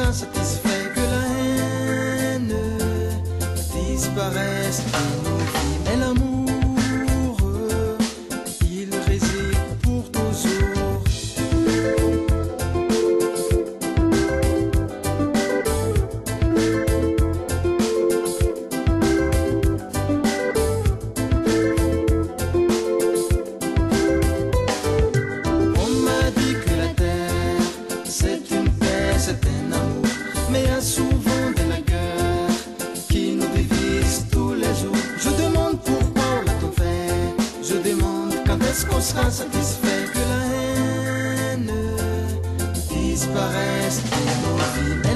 sera satisfait, que la haine disparaisse de nos vies. Mais l'amour, il réside pour toujours. C'est un amour, mais il y a souvent de la guerre qui nous divise tous les jours. Je demande pourquoi on l'a-t-on fait. Je demande quand est-ce qu'on sera satisfait, que la haine disparaisse de nos vies.